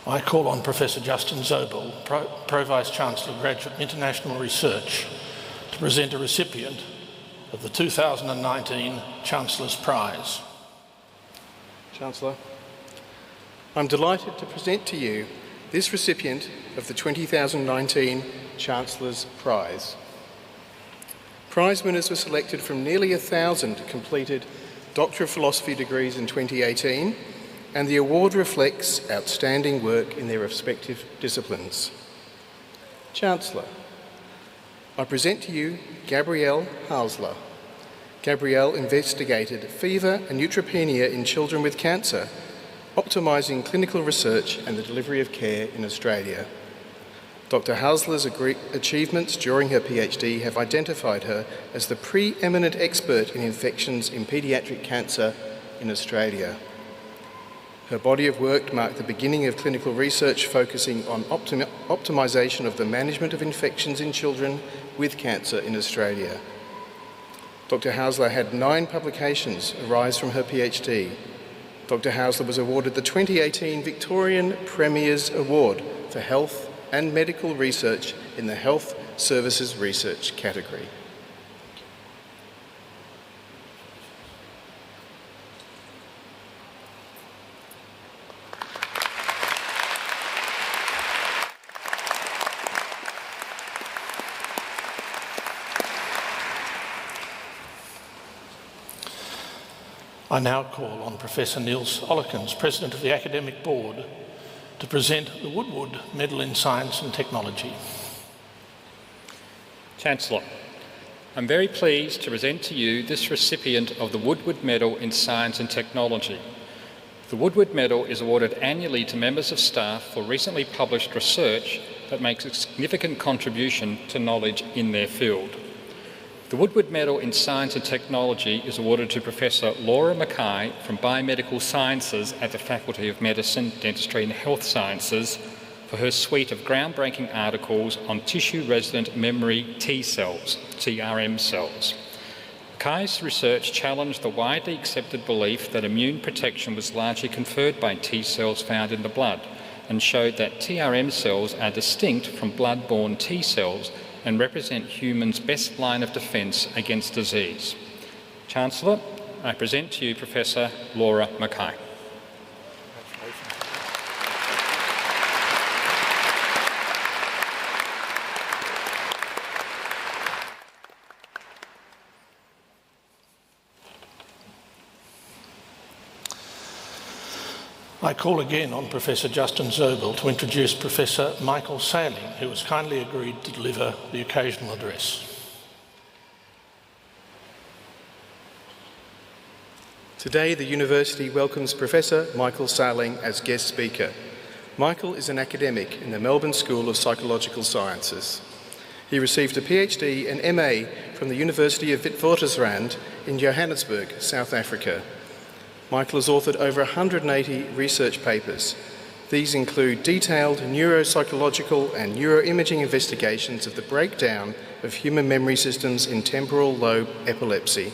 I call on Professor Justin Zobel, Pro-Vice-Chancellor, Graduate International Research, to present a recipient of the 2019 Chancellor's Prize. Chancellor, I'm delighted to present to you this recipient of the 2019 Chancellor's Prize. Prize winners were selected from nearly 1,000 completed Doctor of Philosophy degrees in 2018, and the award reflects outstanding work in their respective disciplines. Chancellor, I present to you Gabrielle Halsler. Gabrielle investigated fever and neutropenia in children with cancer, optimising clinical research and the delivery of care in Australia. Dr. Halsler's achievements during her PhD have identified her as the preeminent expert in infections in paediatric cancer in Australia. Her body of work marked the beginning of clinical research focusing on optimisation of the management of infections in children with cancer in Australia. Dr. Halsler had 9 publications arise from her PhD. Dr. Halsler was awarded the 2018 Victorian Premier's Award for Health and Medical Research in the Health Services Research category. I now call on Professor Niels Ollekens, President of the Academic Board, to present the Woodward Medal in Science and Technology. Chancellor, I'm very pleased to present to you this recipient of the Woodward Medal in Science and Technology. The Woodward Medal is awarded annually to members of staff for recently published research that makes a significant contribution to knowledge in their field. The Woodward Medal in Science and Technology is awarded to Professor Laura Mackay from Biomedical Sciences at the Faculty of Medicine, Dentistry and Health Sciences for her suite of groundbreaking articles on tissue-resident memory T cells, TRM cells. Mackay's research challenged the widely accepted belief that immune protection was largely conferred by T cells found in the blood and showed that TRM cells are distinct from blood-borne T cells and represent humans' best line of defence against disease. Chancellor, I present to you Professor Laura Mackay. I call again on Professor Justin Zobel to introduce Professor Michael Sailing, who has kindly agreed to deliver the occasional address. Today, the University welcomes Professor Michael Sailing as guest speaker. Michael is an academic in the Melbourne School of Psychological Sciences. He received a PhD and MA from the University of Witwatersrand in Johannesburg, South Africa. Michael has authored over 180 research papers. These include detailed neuropsychological and neuroimaging investigations of the breakdown of human memory systems in temporal lobe epilepsy.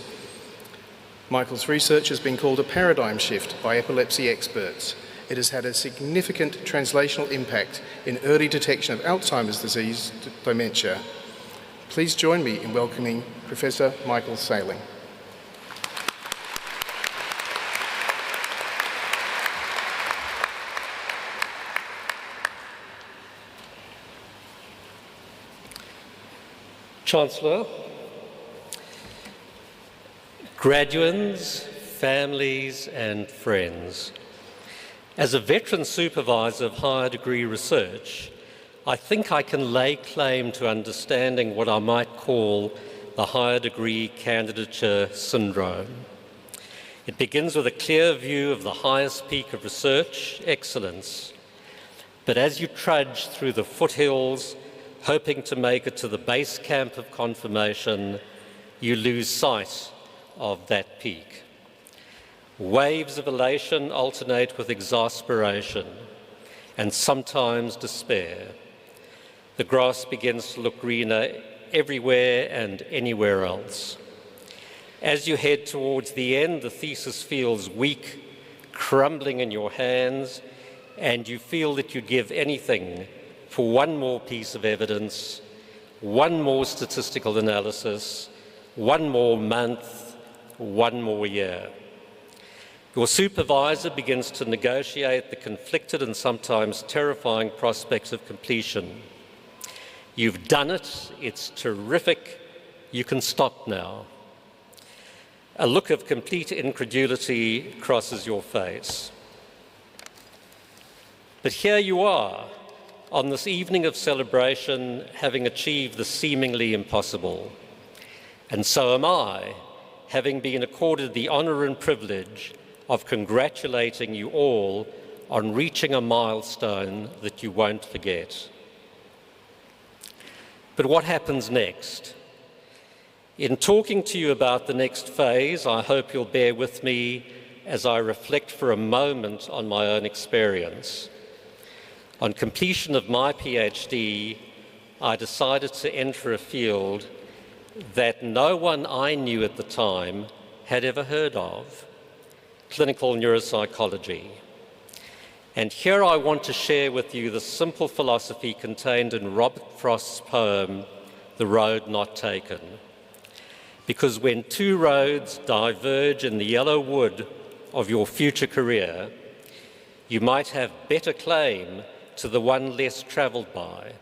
Michael's research has been called a paradigm shift by epilepsy experts. It has had a significant translational impact in early detection of Alzheimer's disease dementia. Please join me in welcoming Professor Michael Sailing. Chancellor, graduands, families and friends, as a veteran supervisor of higher degree research, I think I can lay claim to understanding what I might call the higher degree candidature syndrome. It begins with a clear view of the highest peak of research excellence, but as you trudge through the foothills hoping to make it to the base camp of confirmation, you lose sight of that peak. Waves of elation alternate with exasperation and sometimes despair. The grass begins to look greener everywhere and anywhere else. As you head towards the end, the thesis feels weak, crumbling in your hands, and you feel that you'd give anything for one more piece of evidence, one more statistical analysis, one more month, one more year. Your supervisor begins to negotiate the conflicted and sometimes terrifying prospects of completion. You've done it, it's terrific, you can stop now. A look of complete incredulity crosses your face. But here you are, on this evening of celebration, having achieved the seemingly impossible. And so am I, having been accorded the honour and privilege of congratulating you all on reaching a milestone that you won't forget. But what happens next? In talking to you about the next phase, I hope you'll bear with me as I reflect for a moment on my own experience. On completion of my PhD, I decided to enter a field that no one I knew at the time had ever heard of: clinical neuropsychology. And here I want to share with you the simple philosophy contained in Robert Frost's poem, The Road Not Taken. Because when two roads diverge in the yellow wood of your future career, you might have better claim to the one less travelled by,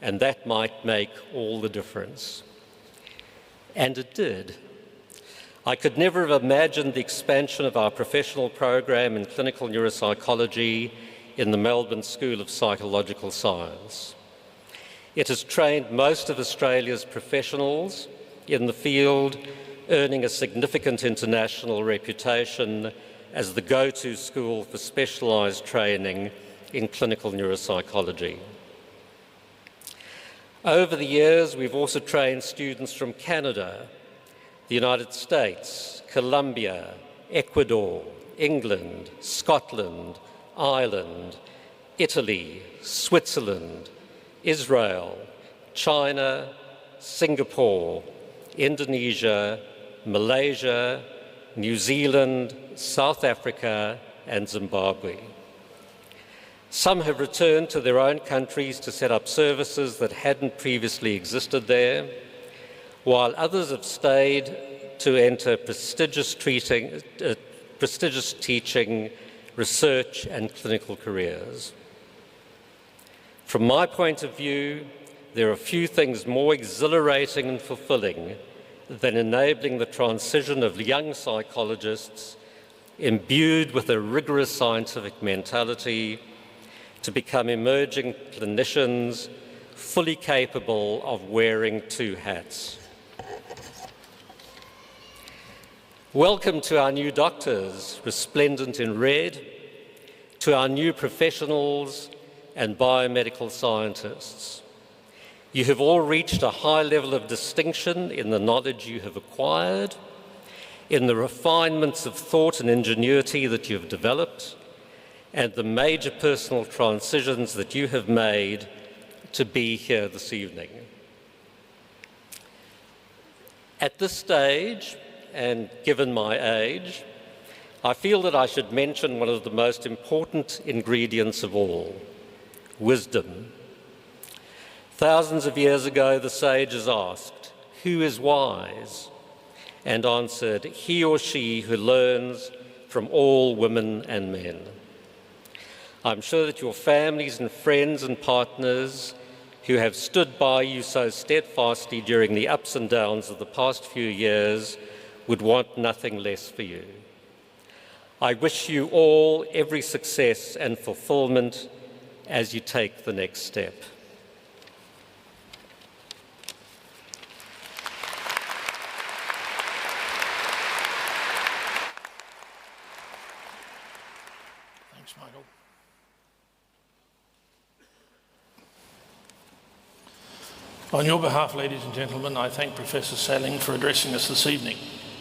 and that might make all the difference. And it did. I could never have imagined the expansion of our professional program in clinical neuropsychology in the Melbourne School of Psychological Science. It has trained most of Australia's professionals in the field, earning a significant international reputation as the go-to school for specialised training in clinical neuropsychology. Over the years, we've also trained students from Canada, the United States, Colombia, Ecuador, England, Scotland, Ireland, Italy, Switzerland, Israel, China, Singapore, Indonesia, Malaysia, New Zealand, South Africa, and Zimbabwe. Some have returned to their own countries to set up services that hadn't previously existed there, while others have stayed to enter prestigious teaching, research, and clinical careers. From my point of view, there are few things more exhilarating and fulfilling than enabling the transition of young psychologists imbued with a rigorous scientific mentality to become emerging clinicians fully capable of wearing two hats. Welcome to our new doctors, resplendent in red, to our new professionals and biomedical scientists. You have all reached a high level of distinction in the knowledge you have acquired, in the refinements of thought and ingenuity that you have developed, and the major personal transitions that you have made to be here this evening. At this stage, and given my age, I feel that I should mention one of the most important ingredients of all: wisdom. Thousands of years ago, the sages asked, "Who is wise?" and answered, "He or she who learns from all women and men." I'm sure that your families and friends and partners who have stood by you so steadfastly during the ups and downs of the past few years would want nothing less for you. I wish you all every success and fulfilment as you take the next step. Thanks, Michael. On your behalf, ladies and gentlemen, I thank Professor Salling for addressing us this evening.